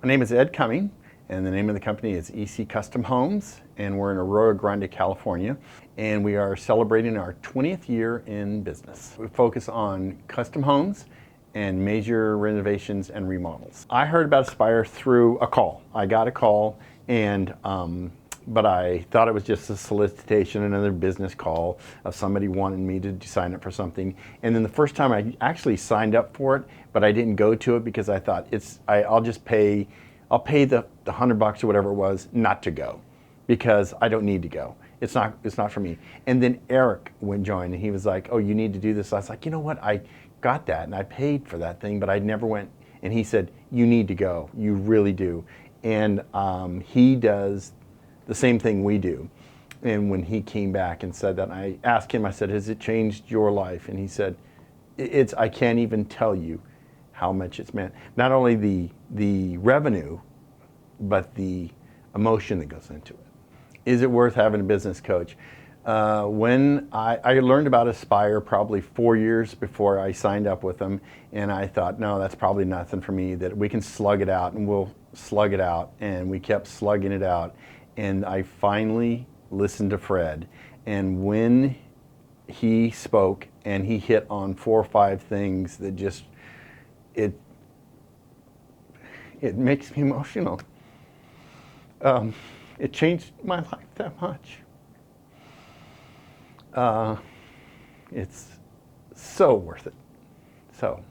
My name is Ed Cuming, and the name of the company is EC Custom Homes, and we're in Arroyo Grande, California, and we are celebrating our 20th year in business. We focus on custom homes and major renovations and remodels. I heard about Aspire through a call. I got a call, and but I thought it was just a solicitation, another business call of somebody wanting me to sign up for something. And then the first time I actually signed up for it, but I didn't go to it because I thought I'll pay the $100 or whatever it was not to go, because I don't need to go. It's not for me. And then Eric joined, and he was like, "Oh, you need to do this." I was like, "You know what? I got that, and I paid for that thing, but I never went." And he said, "You need to go. You really do." And he does the same thing we do. And when he came back and said that, I asked him, I said, "Has it changed your life?" And he said, I can't even tell you how much it's meant. Not only the revenue, but the emotion that goes into it. Is it worth having a business coach? When I learned about Aspire probably 4 years before I signed up with them, and I thought, no, that's probably nothing for me, that we can slug it out, and we'll slug it out. And we kept slugging it out. And I finally listened to Fred, and when he spoke and he hit on 4 or 5 things that just, it makes me emotional. It changed my life that much. It's so worth it. So